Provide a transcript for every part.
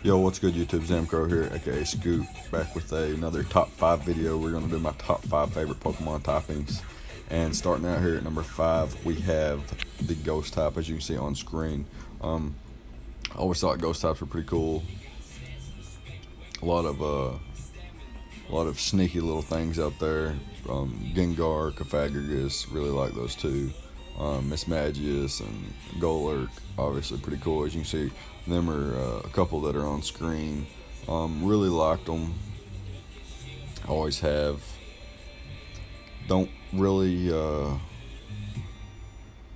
Yo, what's good YouTube? Zamcro here, aka Scoop, back with another top 5 video. We're going to do my top 5 favorite Pokemon toppings. And starting out here at number 5, we have the Ghost type, as you can see on screen. I always thought Ghost types were pretty cool. A lot of sneaky little things out there. Gengar, Cofagrigus, really like those two. Mismagius and Golurk, obviously pretty cool. As you can see, them are a couple that are on screen. Really liked them. Always have. Don't really.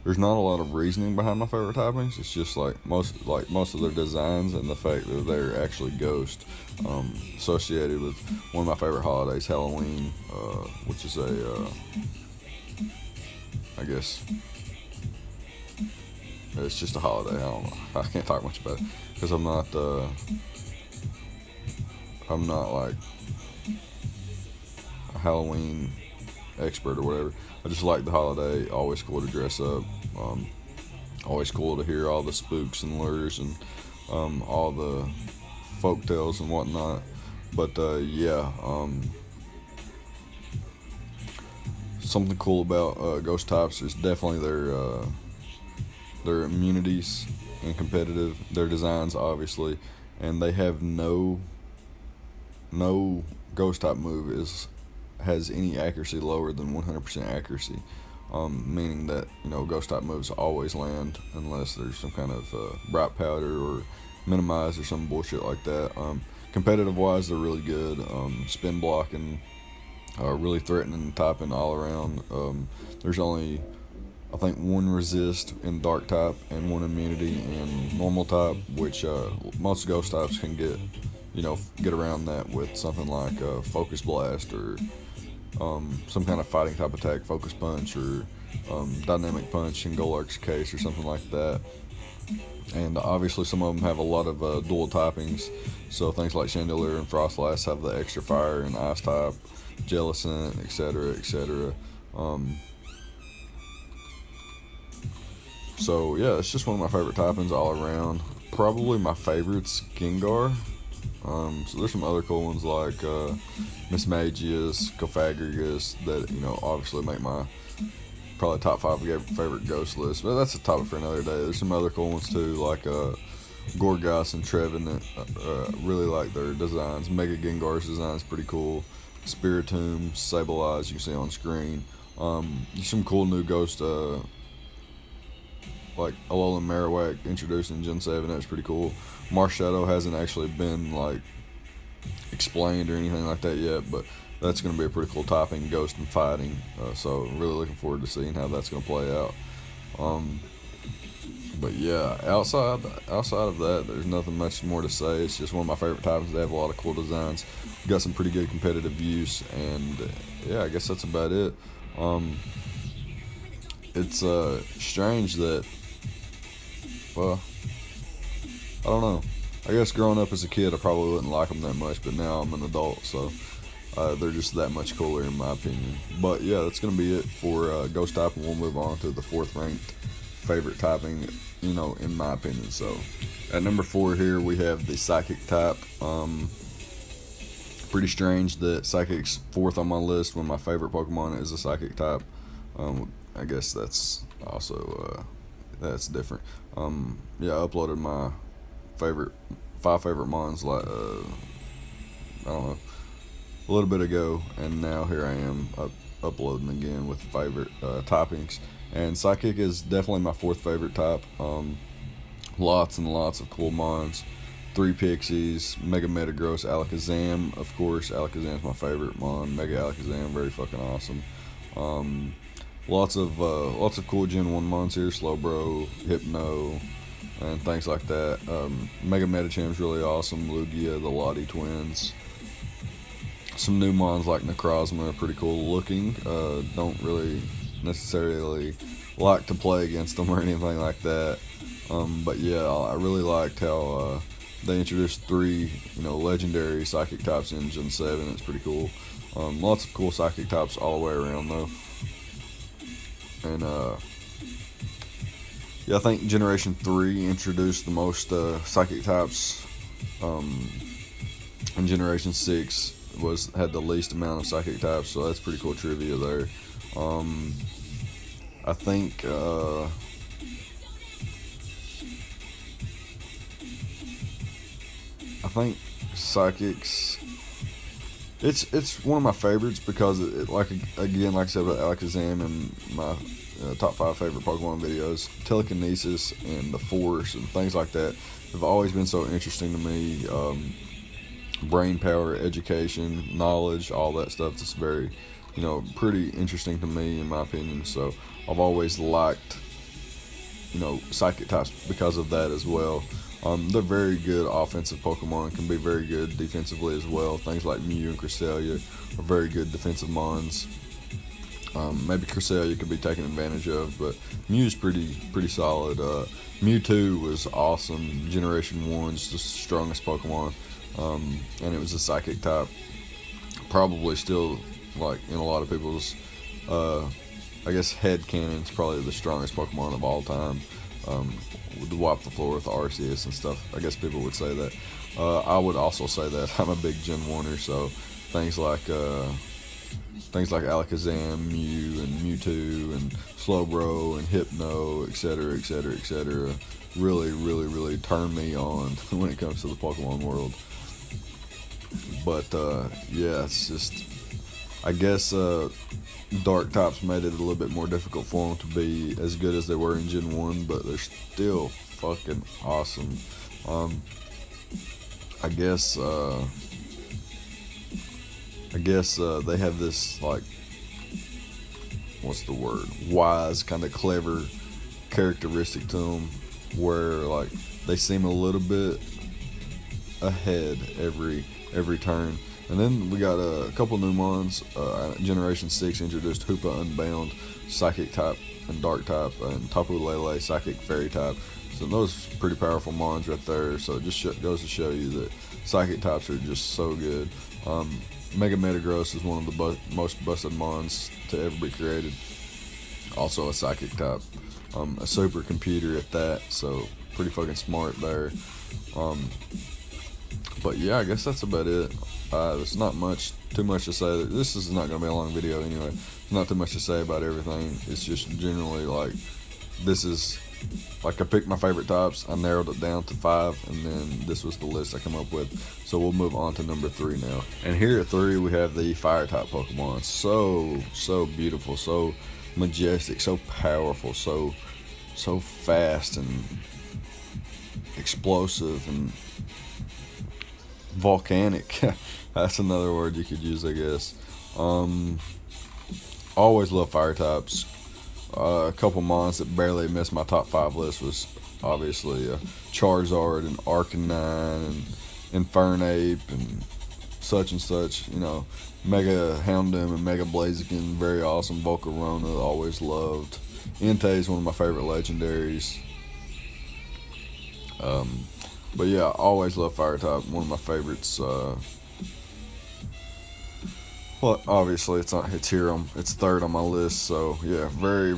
There's not a lot of reasoning behind my favorite toppings. It's just like most of their designs and the fact that they're actually ghost, associated with one of my favorite holidays, Halloween, which is I guess it's just a holiday. I don't know. I can't talk much about it because I'm not like a Halloween expert or whatever. I just like the holiday. Always cool to dress up. Always cool to hear all the spooks and lures and all the folk tales and whatnot. But yeah, something cool about ghost types is definitely their immunities and competitive. Their designs, obviously, and they have no ghost type move has any accuracy lower than 100% accuracy, meaning that ghost type moves always land unless there's some kind of bright powder or minimize or some bullshit like that. Competitive wise, they're really good. Spin blocking, really threatening typing all around. There's only, I think, one resist in dark type and one immunity in normal type, which most ghost types can get around that with something like focus blast or some kind of fighting type attack, focus punch or dynamic punch in Golurk's case or something like that. And obviously some of them have a lot of dual typings, so things like Chandelure and Frostlass have the extra fire and ice type, Jellicent, etc., etc. So yeah, it's just one of my favorite typings all around. Probably my favorite's Gengar. So there's some other cool ones like Mismagius, Cofagrigus that obviously make my probably top 5 favorite ghost list. But that's a topic for another day. There's some other cool ones too, like Gorgas and Trevenant. Really like their designs. Mega Gengar's design is pretty cool. Spiritomb, Sableye, you can see on screen. Some cool new ghost, like Alolan Marowak introduced in Gen 7. That's pretty cool. Marshadow hasn't actually been like explained or anything like that yet, but that's going to be a pretty cool topping, ghost and fighting. So really looking forward to seeing how that's going to play out. But yeah, outside of that, there's nothing much more to say. It's just one of my favorite toppings. They have a lot of cool designs. Got some pretty good competitive use, and yeah, I guess that's about it. It's strange that, well, I don't know. I guess growing up as a kid, I probably wouldn't like them that much, but now I'm an adult, so they're just that much cooler in my opinion. But yeah, that's going to be it for Ghost type, and we'll move on to the 4th ranked favorite typing, in my opinion. So at number 4 here, we have the Psychic type. Pretty strange that Psychic's 4th on my list when my favorite Pokemon is a Psychic type. I guess that's also that's different. Yeah, I uploaded my 5 favorite mons like I don't know, a little bit ago, and now here I am uploading again with favorite toppings. And Psychic is definitely my 4th favorite type. Lots and lots of cool mons. 3 Pixies, Mega Metagross, Alakazam, of course. Alakazam's my favorite mon. Mega Alakazam, very fucking awesome. Lots of cool Gen 1 mons here. Slowbro, Hypno, and things like that. Mega Medicham's really awesome. Lugia, the Lottie twins. Some new mons like Necrozma are pretty cool looking. Don't really necessarily like to play against them or anything like that. But yeah, I really liked how they introduced 3 legendary Psychic types in Gen 7. It's pretty cool. Lots of cool Psychic types all the way around though. And yeah, I think Generation 3 introduced the most Psychic types and Generation 6 had the least amount of psychic types, so that's pretty cool trivia there. I think psychics. It's one of my favorites because like I said about Alakazam and my top 5 favorite Pokemon videos, telekinesis and the Force and things like that have always been so interesting to me. Brain power, education, knowledge, all that stuff is very, pretty interesting to me in my opinion. So I've always liked, psychic types because of that as well. They're very good offensive Pokemon, can be very good defensively as well. Things like Mew and Cresselia are very good defensive mons. Maybe Cresselia could be taken advantage of, but Mew's pretty solid. Mewtwo was awesome. Generation 1's the strongest Pokemon, and it was a psychic type. Probably still, like, in a lot of people's, I guess, headcanon's probably the strongest Pokemon of all time. With the Wipe the Floor with the Arceus and stuff. I guess people would say that. I would also say that I'm a big Gen 1er, so things like Alakazam, Mew, and Mewtwo, and Slowbro, and Hypno, etc., really turn me on when it comes to the Pokemon world. But yeah, it's just, I guess Dark types made it a little bit more difficult for them to be as good as they were in Gen 1, but they're still fucking awesome. I guess they have this, like, what's the word? Wise, kind of clever characteristic to them, where, like, they seem a little bit ahead every turn. And then we got a couple new mons. Generation 6 introduced Hoopa Unbound, Psychic type and Dark type, and Tapu Lele, Psychic Fairy type. So those pretty powerful mons right there. So it just goes to show you that Psychic types are just so good. Mega Metagross is one of the most busted mons to ever be created. Also a Psychic type. A supercomputer at that, so pretty fucking smart there. But yeah, I guess that's about it. There's not too much to say. This is not going to be a long video anyway. There's not too much to say about everything. It's just generally like, this is, like, I picked my favorite types. I narrowed it down to 5, and then this was the list I come up with. So we'll move on to number 3 now. And here at 3, we have the Fire type Pokemon. So beautiful, so majestic, so powerful, so fast and explosive and volcanic. That's another word you could use, I guess. Always love fire types. A couple mons that barely missed my top 5 list was obviously Charizard and Arcanine and Infernape and such, Mega Houndoom and Mega Blaziken, very awesome. Volcarona, always loved. Entei is one of my favorite legendaries. But yeah, I always love fire type. One of my favorites. Well, obviously it's here. It's 3rd on my list. So yeah, very.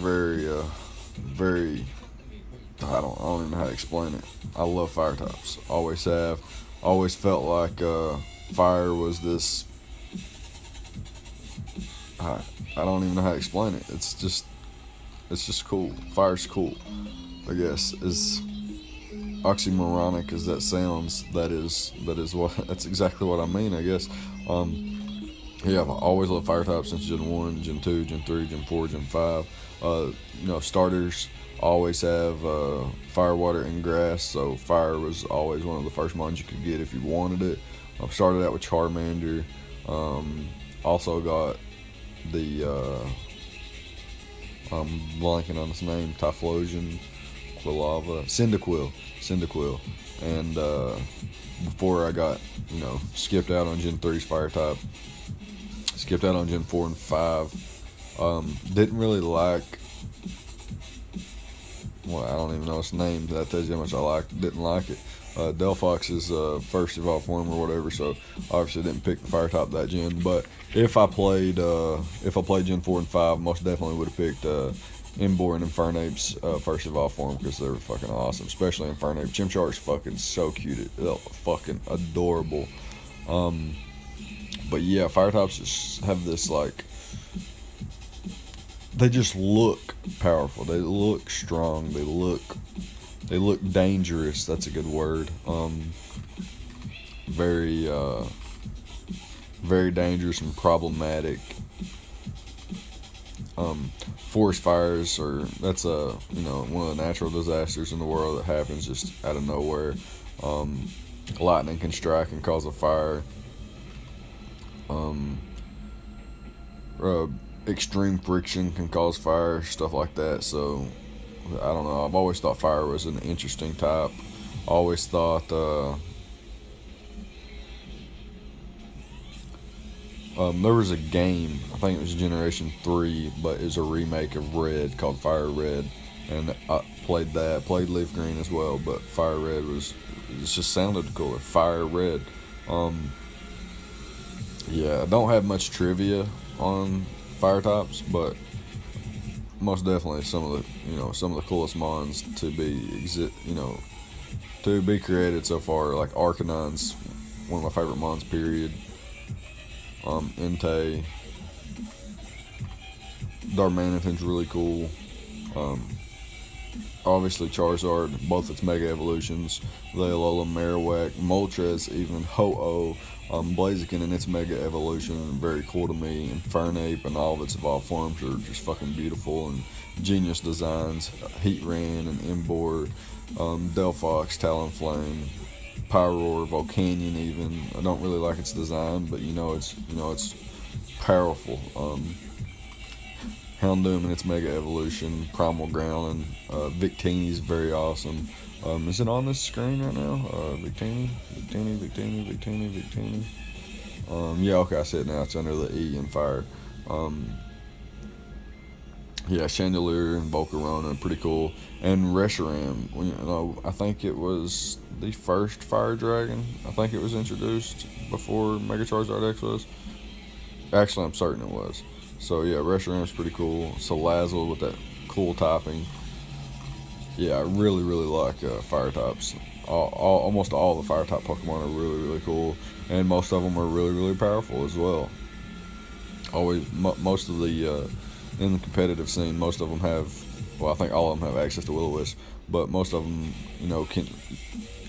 I don't even know how to explain it. I love fire types. Always have. Always felt like fire was this. I don't even know how to explain it. It's just cool. Fire's cool, I guess. As oxymoronic as that sounds, that's exactly what I mean, I guess. Yeah, I've always loved fire types since Gen 1, Gen 2, Gen 3, Gen 4, Gen 5. Starters always have fire, water, and grass, so fire was always one of the first mons you could get if you wanted it. I started out with Charmander. Also got the I'm blanking on his name, Typhlosion, Quilava, Cyndaquil, and before I got, skipped out on Gen 3's fire type, skipped out on Gen 4 and 5, didn't really like, well, I don't even know its name, that tells you how much didn't like it. Delphox's first evolved form or whatever, so obviously didn't pick the fire type that gen. But if I played Gen 4 and 5, most definitely would have picked Emboar and Infernape's first evolve form because they're fucking awesome, especially Infernape. Chimchar's fucking so cute, fucking adorable. But yeah, fire types just have this like, they just look powerful. They look strong. They look dangerous. That's a good word. Very very dangerous and problematic. Forest fires are, that's one of the natural disasters in the world that happens just out of nowhere. Lightning can strike and cause a fire. Extreme friction can cause fire, stuff like that. So I don't know. I've always thought fire was an interesting type. I always thought there was a game, I think it was Generation 3, but it was a remake of Red called Fire Red, and I played that. Played Leaf Green as well, but Fire Red it just sounded cooler. Fire Red. Yeah, I don't have much trivia on fire types, but most definitely some of the coolest mons to be created so far. Like Arcanon's one of my favorite mons, period. Entei, Darmanitan's really cool. Obviously Charizard, both its Mega Evolutions, Alola, Marowak, Moltres, even Ho-Oh, Blaziken and its Mega Evolution, very cool to me. Infernape and all of its evolved forms are just fucking beautiful and genius designs. Heatran and Emboar, Delphox, Talonflame, Pyroar, Volcanion even. I don't really like its design, but it's powerful. Houndoom and its Mega Evolution, Primal Growlithe, Victini's very awesome. Is it on this screen right now? Victini. Yeah, okay, I see it now. It's under the E in fire. Yeah, Chandelier and Volcarona, pretty cool. And Reshiram, I think it was the first fire dragon. I think it was introduced before Mega Charizard X was. Actually, I'm certain it was. So yeah, Reshiram's pretty cool. Salazzle with that cool typing. Yeah, I really like fire types. Almost all the fire type Pokemon are really cool, and most of them are really powerful as well. Most of the in the competitive scene, most of them have. Well, I think all of them have access to Will-O-Wisp, but most of them, can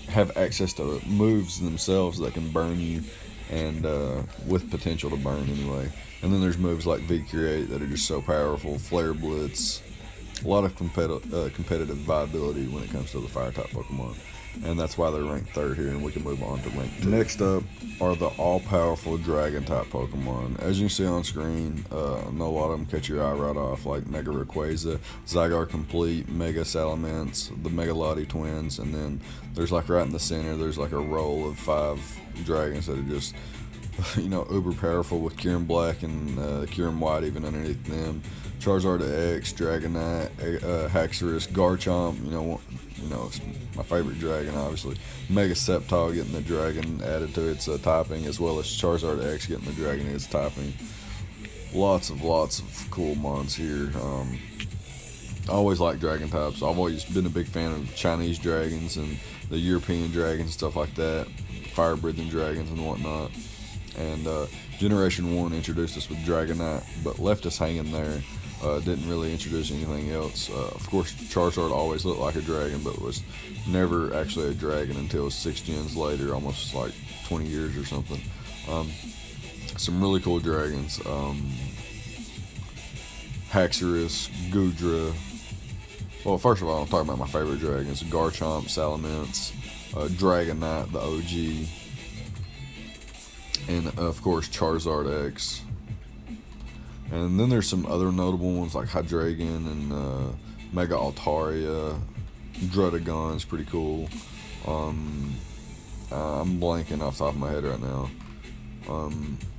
have access to moves themselves that can burn you, and with potential to burn anyway. And then there's moves like V-Create that are just so powerful. Flare Blitz. A lot of competitive viability when it comes to the fire-type Pokemon. And that's why they're ranked third here, and we can move on to rank 2. Next up are the all-powerful Dragon-type Pokemon. As you can see on screen, I know a lot of them catch your eye right off, like Mega Rayquaza, Zygarde Complete, Mega Salamence, the Mega Lottie Twins, and then there's like right in the center, there's like a row of 5 dragons that are just, uber powerful, with Kyurem Black and Kyurem White even underneath them. Charizard X, Dragonite, Haxorus, Garchomp, it's my favorite dragon, obviously. Mega Sceptile getting the dragon added to its typing, as well as Charizard X getting the dragon its typing. Lots of cool mons here. I always like dragon types. I've always been a big fan of Chinese dragons and the European dragons and stuff like that, fire-breathing dragons and whatnot. And Generation 1 introduced us with Dragonite, but left us hanging there. Didn't really introduce anything else. Of course, Charizard always looked like a dragon, but was never actually a dragon until 6 gens later, almost like 20 years or something. Some really cool dragons. Haxorus, Goodra. Well, first of all, I'm talking about my favorite dragons. Garchomp, Salamence, Dragonite, the OG. And, of course, Charizard X. And then there's some other notable ones like Hydreigon and Mega Altaria. Druddigon's pretty cool. I'm blanking off the top of my head right now.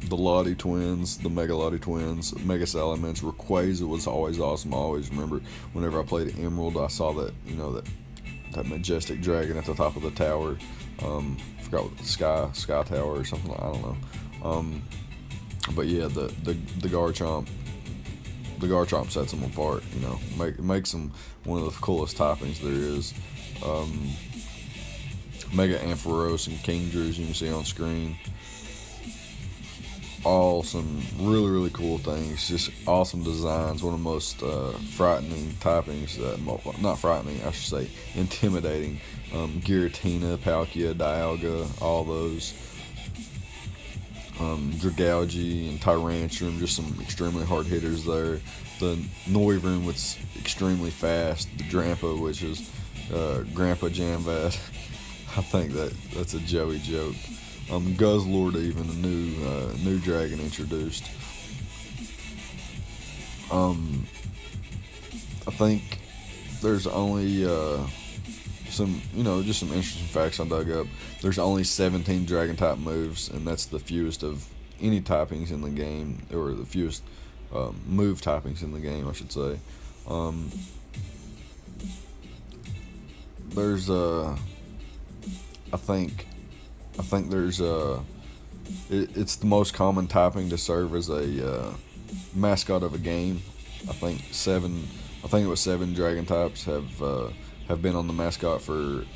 The Lottie Twins, the Mega Lottie Twins, Mega Salamence, Rayquaza was always awesome. I always remember whenever I played Emerald, I saw that, that majestic dragon at the top of the tower. Forgot what the Sky Tower or something. I don't know. But yeah, the Garchomp the Garchomp sets them apart. You know, makes them one of the coolest typings there is. Mega Ampharos and Kingdras you can see on screen. All some really, really cool things. Just awesome designs. One of the most frightening typings. Not frightening, I should say, intimidating. Giratina, Palkia, Dialga, all those. Dragalge and Tyrantrum, just some extremely hard hitters there. The Noivern, which is extremely fast. The Drampa, which is Grandpa Jamvat. I think that's a Joey joke. Guzzlord, even a new dragon introduced. I think there's only just some interesting facts I dug up. There's only 17 dragon type moves, and that's the fewest of any typings in the game, or the fewest move typings in the game, I should say. There's I think there's it's the most common typing to serve as a mascot of a game. I think it was 7 dragon types have been on the mascot for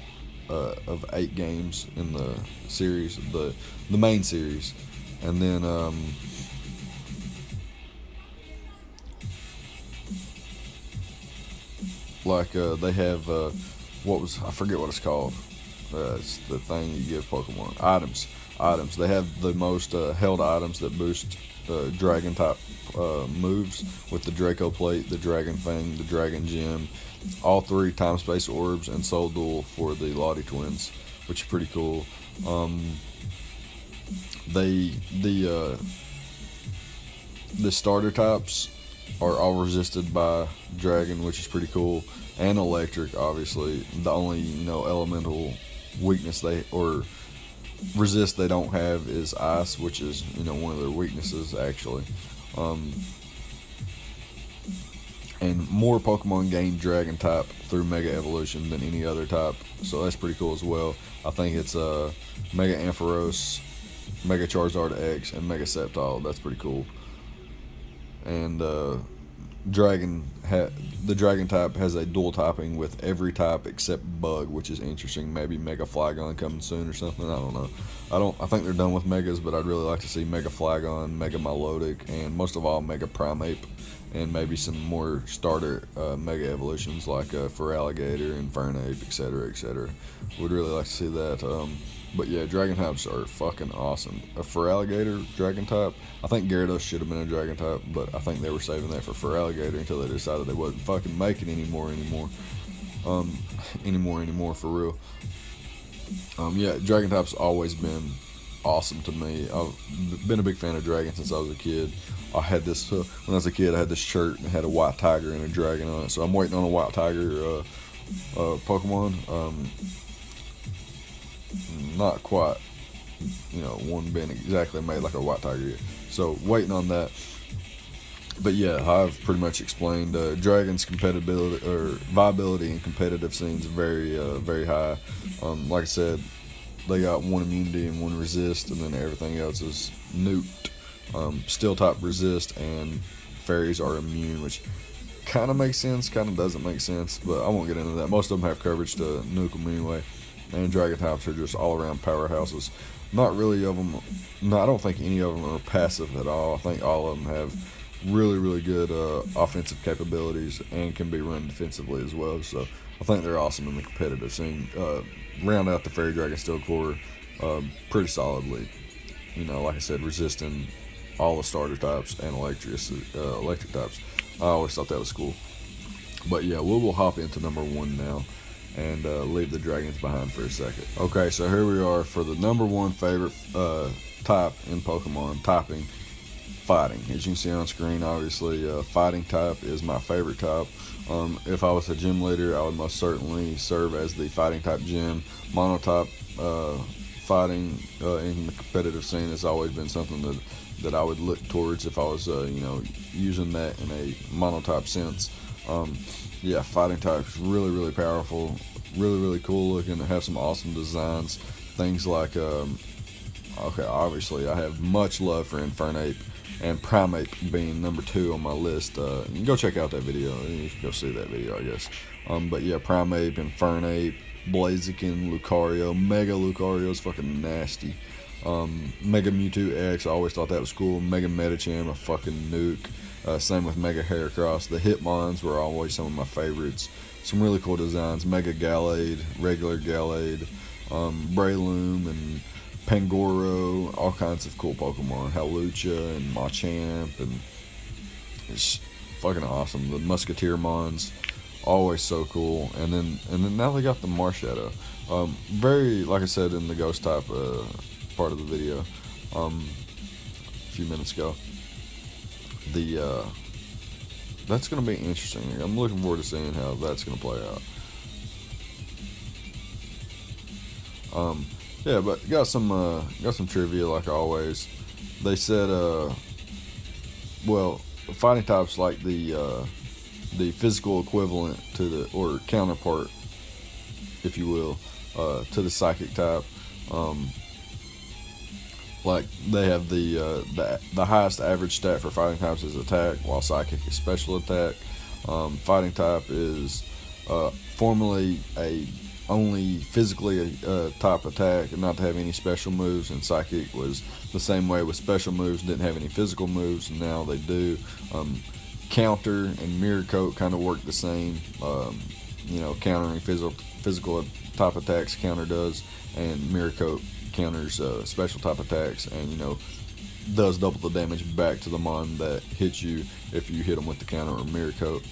of 8 games in the series, the main series, and then they have I forget what it's called. It's the thing you give Pokemon. Items. They have the most held items that boost dragon type moves with the Draco Plate, the Dragon Fang, the Dragon Gem, all 3 Time Space Orbs, and Soul Duel for the Lottie Twins, which is pretty cool. The starter types are all resisted by Dragon, which is pretty cool, and Electric. Obviously, the only elemental weakness resist they don't have is Ice, which is one of their weaknesses actually. And more Pokemon gain Dragon type through Mega Evolution than any other type, so that's pretty cool as well. I think it's Mega Ampharos, Mega Charizard X, and Mega Sceptile. That's pretty cool. And the Dragon type has a dual typing with every type except Bug, which is interesting. Maybe Mega Flygon coming soon or something. I don't know. I think they're done with Megas, but I'd really like to see Mega Flygon, Mega Milotic, and most of all Mega Primeape, and maybe some more starter Mega Evolutions like Feraligatr and Fernape, etc., etc. Would really like to see that. But yeah, Dragon types are fucking awesome. A Feraligatr Dragon type, I think Gyarados should have been a Dragon type, but I think they were saving that for Feraligatr until they decided they wasn't fucking making anymore for real. Yeah, Dragon type's always been awesome to me. I've been a big fan of Dragon since I was a kid. I had this when I was a kid. I had this shirt and it had a white tiger and a dragon on it. So I'm waiting on a white tiger Pokemon. Not quite, one been exactly made like a white tiger yet. So waiting on that. But yeah, I've pretty much explained Dragon's compatibility or viability in competitive scenes very very high. Like I said, they got 1 immunity and 1 resist, and then everything else is nuked. Steel type resist, and fairies are immune, which kind of makes sense, kind of doesn't make sense, but I won't get into that. Most of them have coverage to nuke them anyway. And Dragon types are just all around powerhouses. Not really of them. No, I don't think any of them are passive at all. I think all of them have really, really good offensive capabilities and can be run defensively as well. So I think they're awesome in the competitive scene. Round out the Fairy Dragon Steel Core pretty solidly. Like I said, resisting all the starter types and electric types. I always thought that was cool. But yeah, we'll hop into number 1 now and leave the dragons behind for a second. Okay, so here we are for the number 1 favorite type in Pokemon, typing, fighting. As you can see on screen, obviously, fighting type is my favorite type. If I was a gym leader, I would most certainly serve as the fighting type gym. Monotype fighting in the competitive scene has always been something that I would look towards if I was, using that in a monotype sense. Yeah, fighting type's really, really powerful, really, really cool looking. They have some awesome designs. Things like, obviously I have much love for Infernape. and Primeape being number 2 on my list. You can go check out that video. You can go see that video, I guess. But yeah, Primeape, Infernape, Blaziken, Lucario. Mega Lucario is fucking nasty. Mega Mewtwo X, I always thought that was cool. Mega Medicham, a fucking nuke. Same with Mega Heracross. The Hitmons were always some of my favorites. Some really cool designs. Mega Gallade, regular Gallade, Breloom, and Pangoro, all kinds of cool Pokemon. Hawlucha and Machamp, and it's fucking awesome. The Musketeermons, always so cool. And then now they got the Marshadow. Very, like I said in the Ghost type part of the video, a few minutes ago. That's gonna be interesting. I'm looking forward to seeing how that's gonna play out. Yeah, but got some trivia like always. They said, well, fighting types like the physical equivalent to the, or counterpart, if you will, to the psychic type. Like they have the highest average stat for fighting types is attack, while psychic is special attack. Fighting type is formerly a only physically type attack and not to have any special moves, and psychic was the same way with special moves, didn't have any physical moves, and now they do. Counter and Mirror Coat kind of work the same. Countering physical type attacks, counter does, and Mirror Coat counters special type attacks, and does double the damage back to the mon that hits you if you hit them with the counter or Mirror Coat.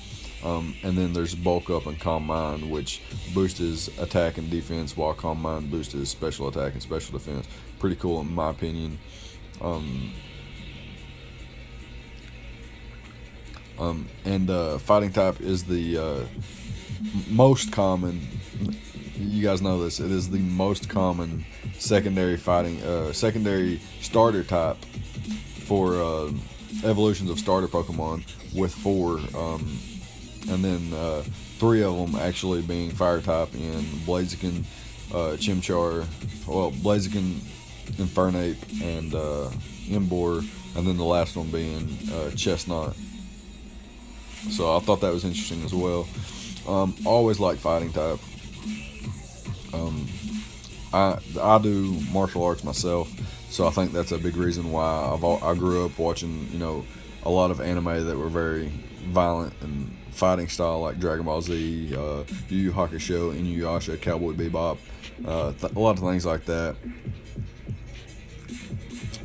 And then there's Bulk Up and Calm Mind, which boosts his attack and defense, while Calm Mind boosts his special attack and special defense. Pretty cool in my opinion. Fighting type is the most common. You guys know this. It is the most common secondary starter type for evolutions of starter Pokemon, with 4, and then 3 of them actually being fire type in Blaziken, Chimchar, Blaziken, Infernape, and Emboar, and then the last one being Chestnut. So I thought that was interesting as well. Always like fighting type. I do martial arts myself, so I think that's a big reason why I grew up watching a lot of anime that were very violent and fighting style, like Dragon Ball Z, Yu Yu Hakusho, Inuyasha, Cowboy Bebop, a lot of things like that.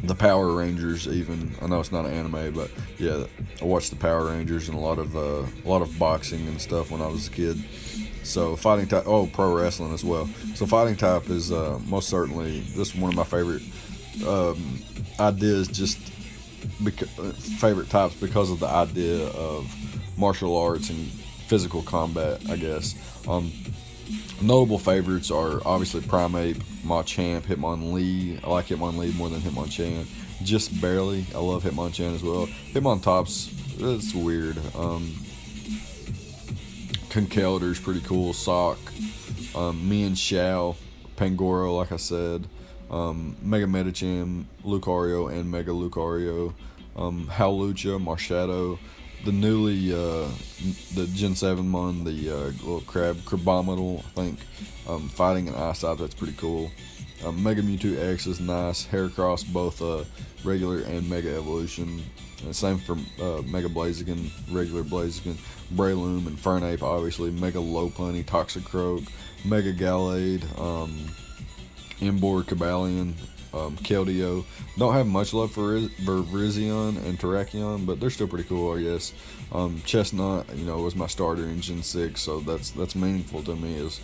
The Power Rangers, even. I know it's not an anime, but yeah, I watched the Power Rangers and a lot of boxing and stuff when I was a kid. So fighting type, pro wrestling as well. So fighting type is most certainly this is one of my favorite ideas, just favorite types because of the idea of martial arts and physical combat, I guess. Notable favorites are obviously Primeape, Machamp, Hitmonlee. I like Hitmonlee more than Hitmonchan, just barely. I love Hitmonchan as well. Hitmontop's, it's weird. Conkeldur's pretty cool. Sock, Mienshao, Pangoro, like I said, Mega Medicham, Lucario, and Mega Lucario, Hawlucha, Marshadow, the newly, the Gen 7 mon, the little Crabominal, I think, fighting an ice type, that's pretty cool. Mega Mewtwo X is nice. Heracross, both regular and Mega Evolution. And same for Mega Blaziken, regular Blaziken, Breloom, and Infernape, obviously. Mega Lopunny, Toxicroak, Mega Gallade, Emboar, Cobalion, Keldeo. Don't have much love for Virizion and Terrakion, but they're still pretty cool, I guess. Chestnut, was my starter in Gen 6, so that's meaningful to me. Is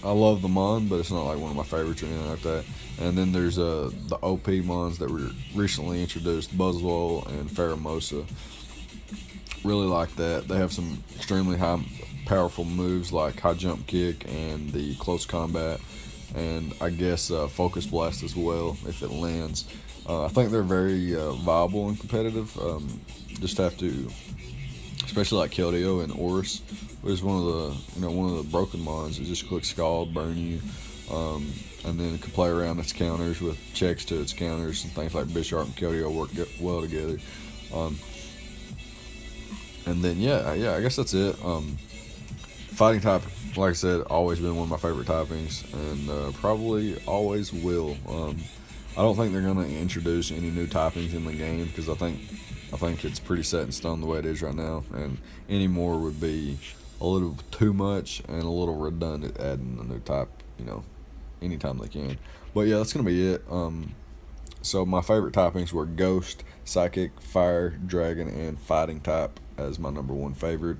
I love the mon, but it's not like one of my favorites or anything like that. And then there's the OP mons that were recently introduced, Buzzwole and Pheromosa. Really like that. They have some extremely high, powerful moves like High Jump Kick and the Close Combat, and I guess Focus Blast as well if it lands. I think they're very viable and competitive. Just have to, especially like Keldeo and Oris, which is one of the broken mons. It just clicks Scald, burn you. And then it can play around its counters with checks to its counters and things like Bisharp and Keldeo work well together. And then I guess that's it. Fighting type, like I said, always been one of my favorite typings, and probably always will. I don't think they're gonna introduce any new typings in the game because I think it's pretty set in stone the way it is right now, and any more would be a little too much and a little redundant adding a new type, anytime they can. But yeah, that's gonna be it. So my favorite typings were Ghost, Psychic, Fire, Dragon, and Fighting type as my number one favorite.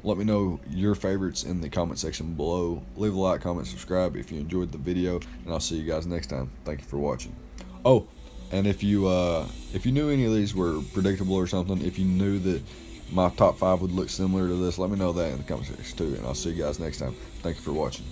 Let me know your favorites in the comment section below. Leave a like, comment, subscribe if you enjoyed the video, and I'll see you guys next time. Thank you for watching. Oh, and if you knew any of these were predictable or something, if you knew that my top 5 would look similar to this, let me know that in the comment section too, and I'll see you guys next time. Thank you for watching.